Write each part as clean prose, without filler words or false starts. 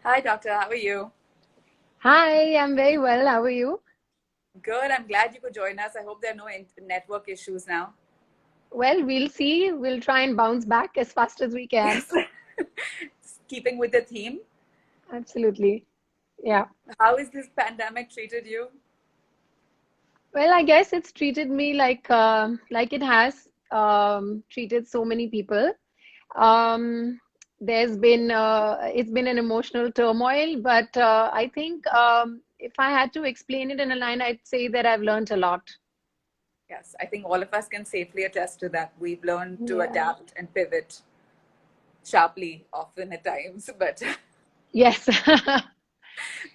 Hi, doctor. How are you? Hi, I'm very well. How are you? Good. I'm glad you could join us. I hope there are no network issues now. Well, we'll see. We'll try and bounce back as fast as we can. Yes. Keeping with the theme, Absolutely. Yeah. how has this pandemic treated you? Well, I guess it's treated me like it has treated so many people. Um, there's been it's been an emotional turmoil, but I think if I had to explain it in a line, I'd say that I've learned a lot. Yes, I think all of us can safely attest to that. We've learned to Yeah. adapt and pivot sharply, often at times. But Yes,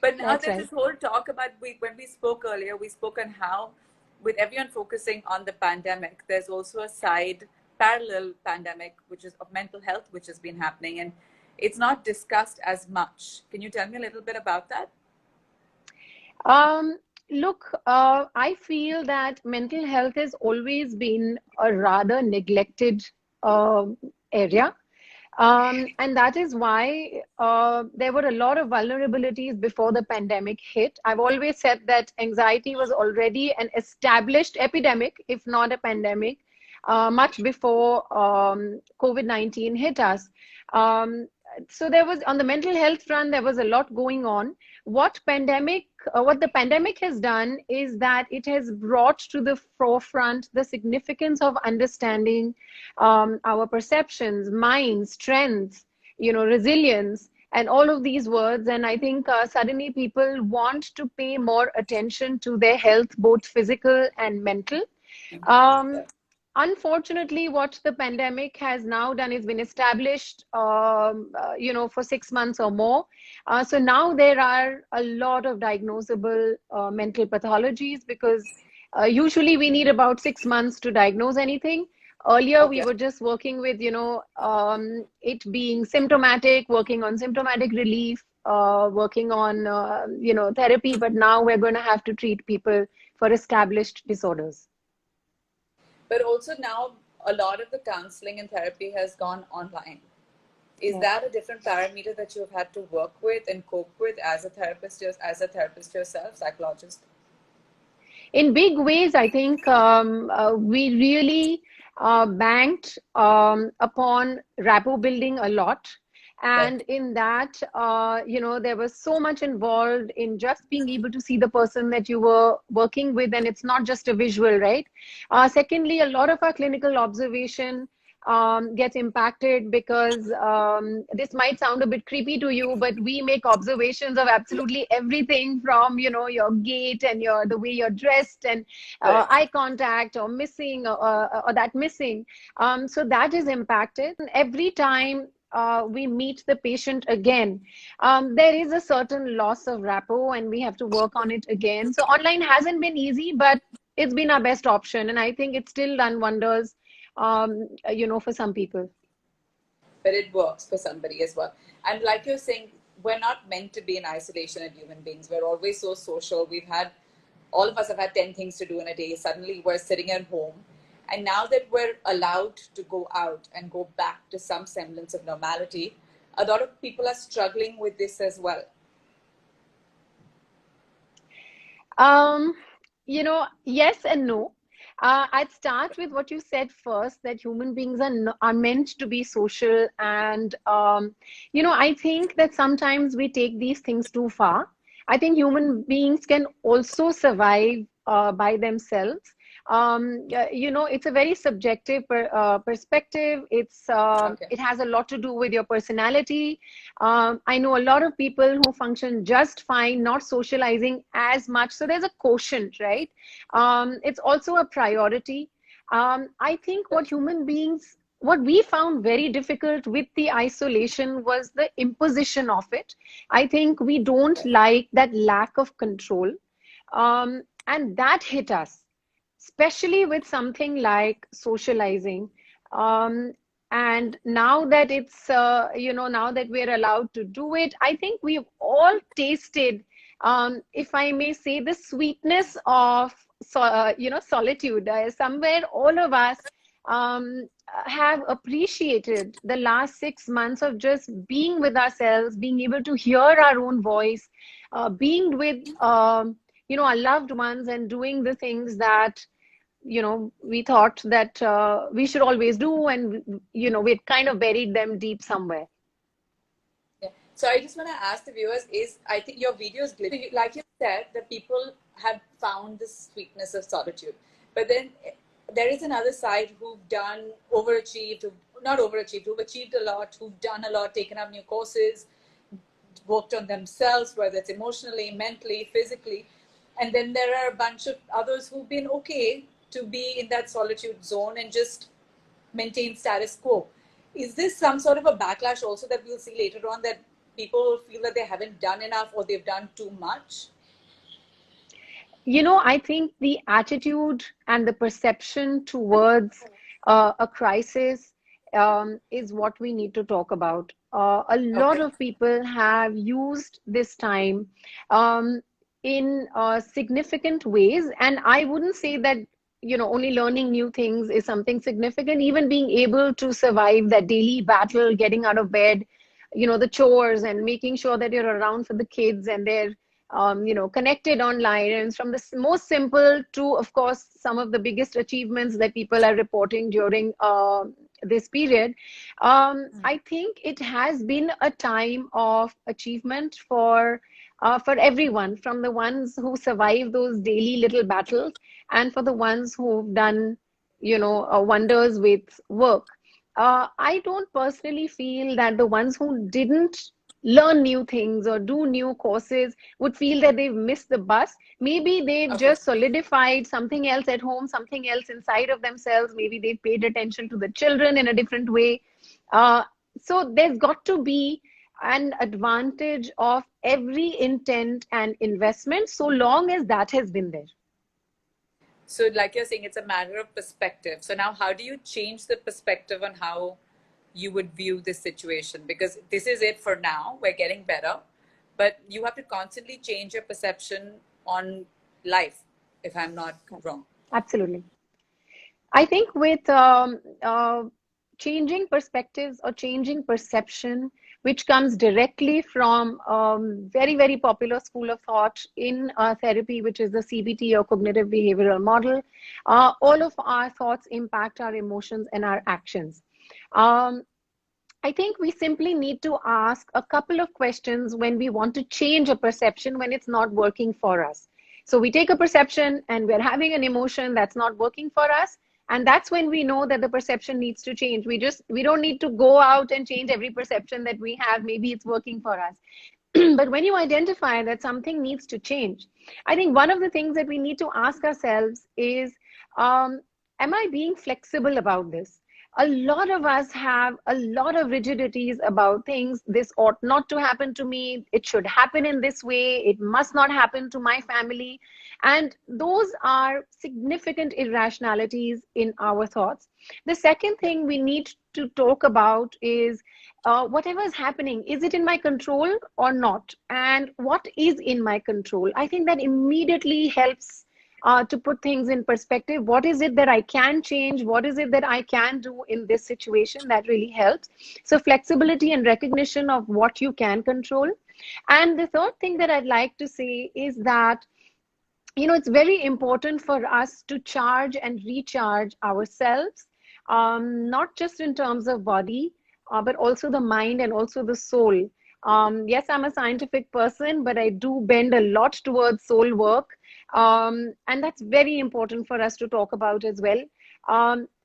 but now that's there's right. this whole talk about when we spoke earlier, we spoke on how, with everyone focusing on the pandemic, there's also a side parallel pandemic, which is of mental health, which has been happening, and it's not discussed as much. Can you tell me a little bit about that? Um, Look, I feel that mental health has always been a rather neglected uh, area. And that is why there were a lot of vulnerabilities before the pandemic hit. I've always said that anxiety was already an established epidemic, if not a pandemic, much before COVID-19 hit us. Um, so there was, on the mental health front, there was a lot going on. What the pandemic has done is that it has brought to the forefront the significance of understanding our perceptions, minds, strengths, resilience, and all of these words. And I think suddenly people want to pay more attention to their health, both physical and mental. Um, Unfortunately, what the pandemic has now done is been established, for 6 months or more. So now there are a lot of diagnosable mental pathologies because usually we need about 6 months to diagnose anything. Earlier, we Okay. were just working with, it being symptomatic, working on symptomatic relief, working on, therapy. But now we're going to have to treat people for established disorders. But also now a lot of the counseling and therapy has gone online. Is Yes. that a different parameter that you've had to work with and cope with as a therapist yourself, psychologist? In big ways, I think we really banked upon rapport building a lot. Right. And in that, there was so much involved in just being able to see the person that you were working with, and it's not just a visual, right? Secondly, a lot of our clinical observation gets impacted because this might sound a bit creepy to you, but we make observations of absolutely everything from, your gait and the way you're dressed and Correct. eye contact or missing or that missing. So that is impacted. And every time we meet the patient again, there is a certain loss of rapport and we have to work on it again. So online hasn't been easy, but it's been our best option. And I think it's still done wonders for some people. But it works for somebody as well. And like you're saying, we're not meant to be in isolation as human beings. We're always so social. All of us have had 10 things to do in a day. Suddenly we're sitting at home. And now that we're allowed to go out and go back to some semblance of normality, a lot of people are struggling with this as well. Um, yes and no. I'd start with what you said first, that human beings are meant to be social. And, I think that sometimes we take these things too far. I think human beings can also survive by themselves. It's a very subjective perspective. Okay. It has a lot to do with your personality. I know a lot of people who function just fine, not socializing as much. So there's a quotient, right? It's also a priority. I think what we found very difficult with the isolation was the imposition of it. I think we don't like that lack of control. And that hit us, especially with something like socializing. Um, and now that now that we're allowed to do it, I think we've all tasted, if I may say, the sweetness of, solitude. Somewhere, all of us. have appreciated the last 6 months of just being with ourselves, being able to hear our own voice, being with our loved ones, and doing the things that we thought that we should always do, and we'd kind of buried them deep somewhere. Yeah. So I just want to ask the viewers, is I think your videos, like you said, that people have found this sweetness of solitude. But then there is another side who've done overachieved, not overachieved, who've achieved a lot, who've done a lot, taken up new courses, worked on themselves, whether it's emotionally, mentally, physically. And then there are a bunch of others who've been okay to be in that solitude zone and just maintain status quo. Is this some sort of a backlash also that we'll see later on, that people feel that they haven't done enough or they've done too much? I think the attitude and the perception towards a crisis is what we need to talk about. A lot Okay. of people have used this time in significant ways, and I wouldn't say that only learning new things is something significant. Even being able to survive that daily battle, getting out of bed, the chores, and making sure that you're around for the kids and they're connected online, and from the most simple to, of course, some of the biggest achievements that people are reporting during this period. I think it has been a time of achievement for everyone, from the ones who survive those daily little battles, and for the ones who've done, wonders with work. I don't personally feel that the ones who didn't learn new things or do new courses would feel that they've missed the bus. Maybe they've Okay. just solidified something else at home, something else inside of themselves. Maybe they've paid attention to the children in a different way. Uh, so there's got to be an advantage of every intent and investment, so long as that has been there. So, like you're saying, it's a matter of perspective. So, now how do you change the perspective on how you would view this situation? Because this is it for now, we're getting better, but you have to constantly change your perception on life, if I'm not wrong. Absolutely. I think with changing perspectives or changing perception, which comes directly from very, very popular school of thought in therapy, which is the CBT or cognitive behavioral model, all of our thoughts impact our emotions and our actions. Um, I think we simply need to ask a couple of questions when we want to change a perception when it's not working for us. So we take a perception and we're having an emotion that's not working for us. And that's when we know that the perception needs to change. We don't need to go out and change every perception that we have. Maybe it's working for us. But when you identify that something needs to change, I think one of the things that we need to ask ourselves is, am I being flexible about this? A lot of us have a lot of rigidities about things. This ought not to happen to me. It should happen in this way. It must not happen to my family. And those are significant irrationalities in our thoughts. The second thing we need to talk about is whatever is happening, is it in my control or not? And what is in my control? I think that immediately helps to put things in perspective. What is it that I can change? What is it that I can do in this situation? That really helps. So flexibility and recognition of what you can control. And the third thing that I'd like to say is that it's very important for us to charge and recharge ourselves, not just in terms of body, but also the mind and also the soul. Yes, I'm a scientific person, but I do bend a lot towards soul work. And that's very important for us to talk about as well.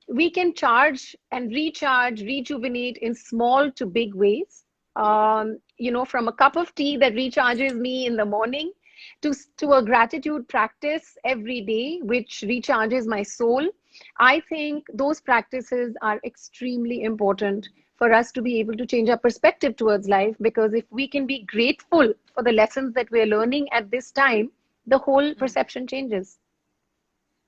We can charge and recharge, rejuvenate in small to big ways. From a cup of tea that recharges me in the morning to a gratitude practice every day, which recharges my soul. I think those practices are extremely important for us to be able to change our perspective towards life, because if we can be grateful for the lessons that we're learning at this time, the whole perception changes.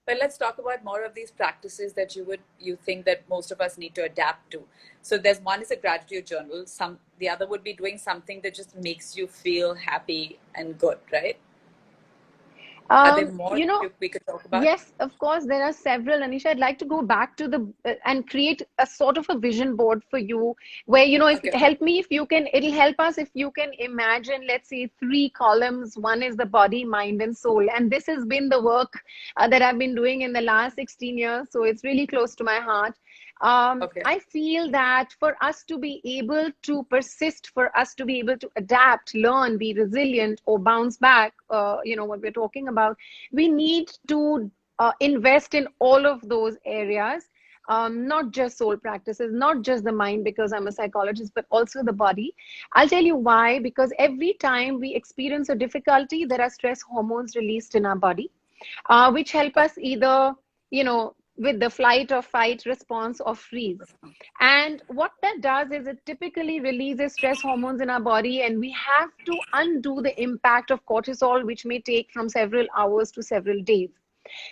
But let's talk about more of these practices that you think that most of us need to adapt to. So there's one is a gratitude journal. The other would be doing something that just makes you feel happy and good, right? Are there more You know, we could talk about? yes, of course, there are several. Anisha, I'd like to go back to the and create a sort of a vision board for you where, if Okay. help me, if you can, it'll help us if you can imagine, let's say, three columns. One is the body, mind, and soul. And this has been the work that I've been doing in the last 16 years. So it's really close to my heart. Okay. I feel that for us to be able to persist, for us to be able to adapt, learn, be resilient, or bounce back, what we're talking about, we need to invest in all of those areas, not just soul practices, not just the mind, because I'm a psychologist, but also the body. I'll tell you why, because every time we experience a difficulty, there are stress hormones released in our body, which help us either, with the flight or fight response or freeze. And what that does is it typically releases stress hormones in our body, and we have to undo the impact of cortisol, which may take from several hours to several days.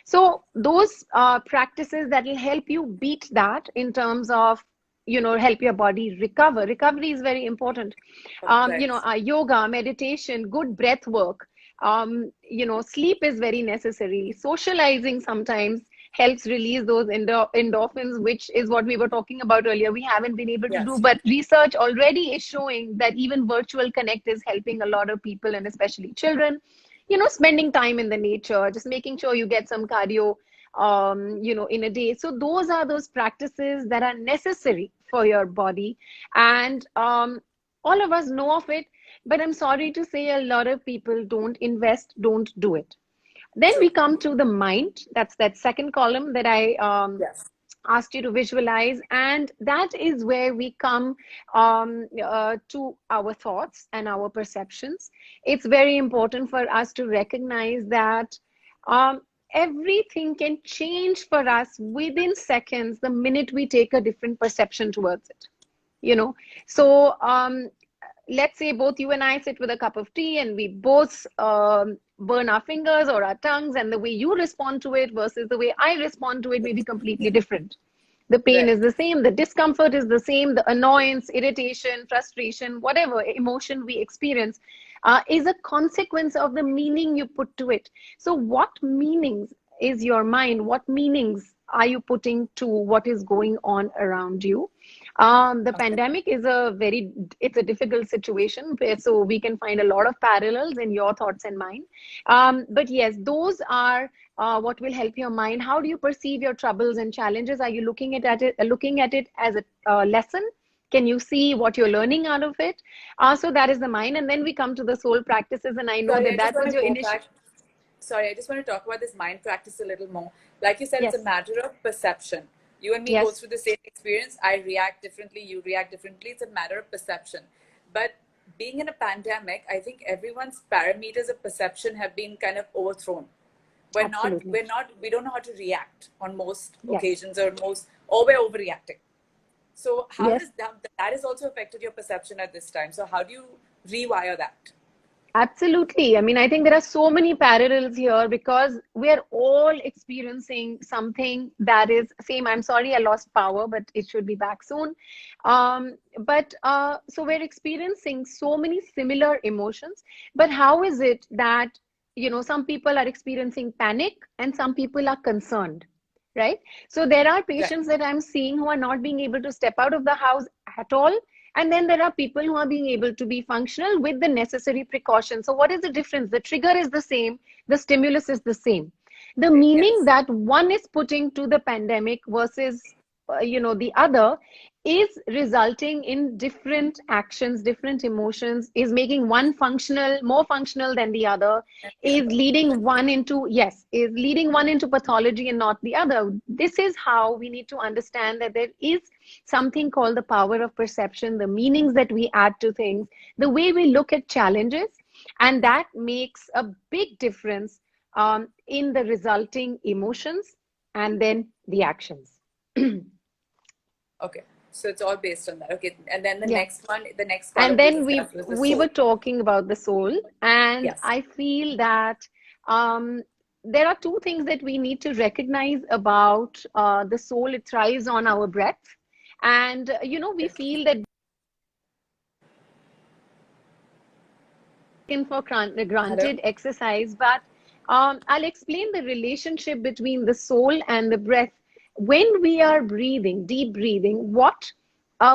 So those practices that will help you beat that in terms of, help your body recover. Recovery is very important. Right. Yoga, meditation, good breath work. Sleep is very necessary. Socializing sometimes helps release those endorphins, which is what we were talking about earlier. We haven't been able to do, Yes. but research already is showing that even virtual connect is helping a lot of people, and especially children. Spending time in the nature, just making sure you get some cardio, in a day. So those are those practices that are necessary for your body. And all of us know of it, but I'm sorry to say a lot of people don't invest, don't do it. Then we True. come to the mind. That's that second column that I Yes. asked you to visualize. And that is where we come to our thoughts and our perceptions. It's very important for us to recognize that um, everything can change for us within seconds the minute we take a different perception towards it. You know, so let's say both you and I sit with a cup of tea, and we both burn our fingers or our tongues, and the way you respond to it versus the way I respond to it may be completely different. The pain Right. is the same, the discomfort is the same, the annoyance, irritation, frustration, whatever emotion we experience is a consequence of the meaning you put to it. So, what meanings is your mind? What meanings are you putting to what is going on around you? The Okay. pandemic is it's a difficult situation, so we can find a lot of parallels in your thoughts and mine. But yes, those are what will help your mind. How do you perceive your troubles and challenges? Are you looking at it as a lesson? Can you see what you're learning out of it? So that is the mind. And then we come to the soul practices. And I know Sorry, that I just that want was to your go initial. back. Sorry, I just want to talk about this mind practice a little more. Like you said, it's a Yes, matter of perception. You and me go yes, through the same experience. I react differently, you react differently. It's a matter of perception. But being in a pandemic, I think everyone's parameters of perception have been kind of overthrown. absolutely. We don't know how to react on most Yes, occasions, or we're overreacting. So how yes. does that has also affected your perception at this time? So how do you rewire that? Absolutely. I mean, I think there are so many parallels here because we're all experiencing something that is same. I'm sorry I lost power, but it should be back soon. But so we're experiencing so many similar emotions. But how is it that, some people are experiencing panic and some people are concerned, right? So there are Right. patients that I'm seeing who are not being able to step out of the house at all, and then there are people who are being able to be functional with the necessary precautions. So, what is the difference? The trigger is the same, the stimulus is the same. The meaning Yes. that one is putting to the pandemic versus the other is resulting in different actions, different emotions, is making one functional, more functional than the other, And the is other. leading one into, yes, is leading one into pathology and not the other. This is how we need to understand that there is something called the power of perception, the meanings that we add to things, the way we look at challenges, and that makes a big difference in the resulting emotions and then the actions. Okay. So it's all based on that. Okay. And then the Yeah. next one, the next And column we then we discussed was the we were soul. talking about the soul, and Yes. I feel that um, there are two things that we need to recognize about the soul. It thrives on our breath, and we Okay. feel that taken for Hello? granted exercise, but I'll explain the relationship between the soul and the breath. When we are breathing, deep breathing, what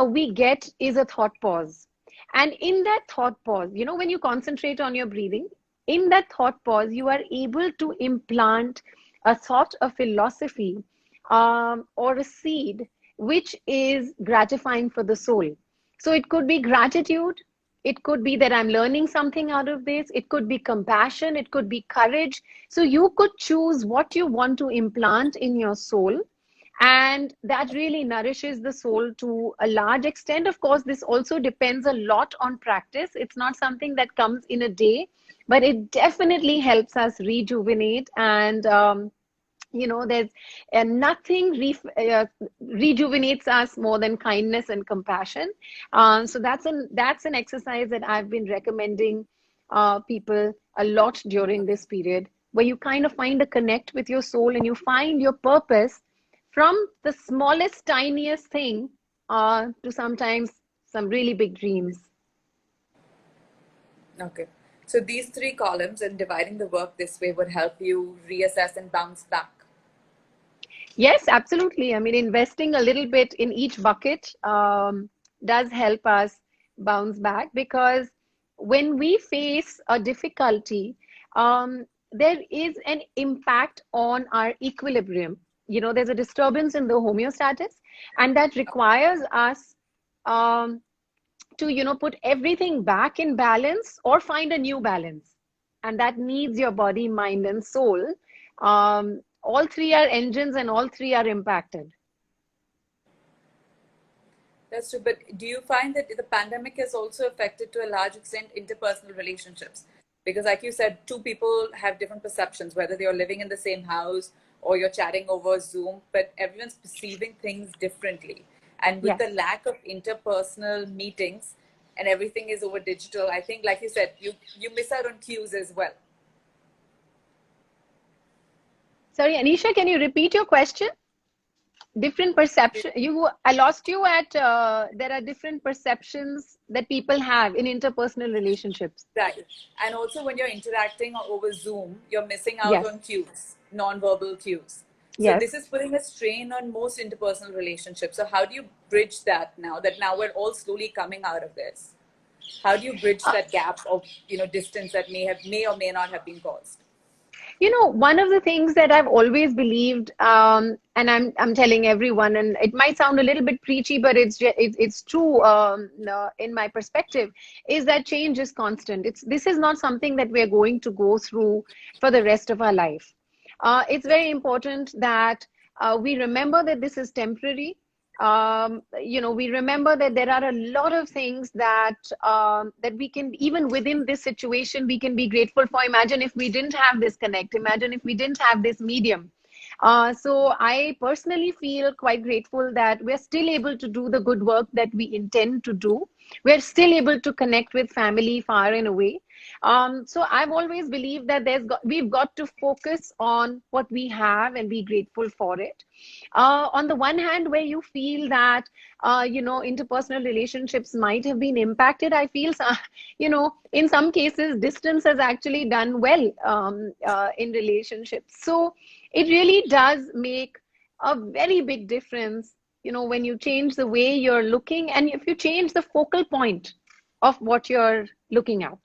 we get is a thought pause. And in that thought pause, you know, when you concentrate on your breathing, in that thought pause, you are able to implant a thought, a philosophy, or a seed which is gratifying for the soul. So it could be gratitude, it could be that I'm learning something out of this. It could be compassion. It could be courage. So you could choose what you want to implant in your soul. And that really nourishes the soul to a large extent. Of course, this also depends a lot on practice. It's not something that comes in a day, but it definitely helps us rejuvenate and there's nothing rejuvenates us more than kindness and compassion. So that's an exercise that I've been recommending people a lot during this period, where you kind of find a connect with your soul and you find your purpose from the smallest tiniest thing to sometimes some really big dreams. Okay. So these three columns and dividing the work this way would help you reassess and bounce back. Yes, absolutely. I mean, investing a little bit in each bucket does help us bounce back, because when we face a difficulty, there is an impact on our equilibrium. You know, there's a disturbance in the homeostasis, and that requires us um, to, put everything back in balance or find a new balance. And that needs your body, mind, and soul. All three are engines and all three are impacted. That's true. But do you find that the pandemic has also affected to a large extent interpersonal relationships? Because, like you said, two people have different perceptions, whether you're living in the same house or you're chatting over Zoom, but everyone's perceiving things differently. And with Yes. the lack of interpersonal meetings and everything is over digital, I think, like you said, you miss out on cues as well. Sorry, Anisha, can you repeat your question? Different perception. I lost you at, there are different perceptions that people have in interpersonal relationships. Right. And also when you're interacting over Zoom, you're missing out Yes. on cues, non-verbal cues. So Yes. this is putting a strain on most interpersonal relationships. So how do you bridge that now that now we're all slowly coming out of this? How do you bridge that gap of, distance that may or may not have been caused? One of the things that I've always believed, and I'm telling everyone, and it might sound a little bit preachy, but it's true in my perspective, is that change is constant. This is not something that we're going to go through for the rest of our life. It's very important that we remember that this is temporary. We remember that there are a lot of things that we can, even within this situation, we can be grateful for. Imagine if we didn't have this connect. Imagine if we didn't have this medium. So I personally feel quite grateful that we're still able to do the good work that we intend to do. We're still able to connect with family far and away. So I've always believed that we've got to focus on what we have and be grateful for it. On the one hand, where you feel that interpersonal relationships might have been impacted, I feel in some cases distance has actually done well in relationships. So it really does make a very big difference, when you change the way you're looking and if you change the focal point of what you're looking at.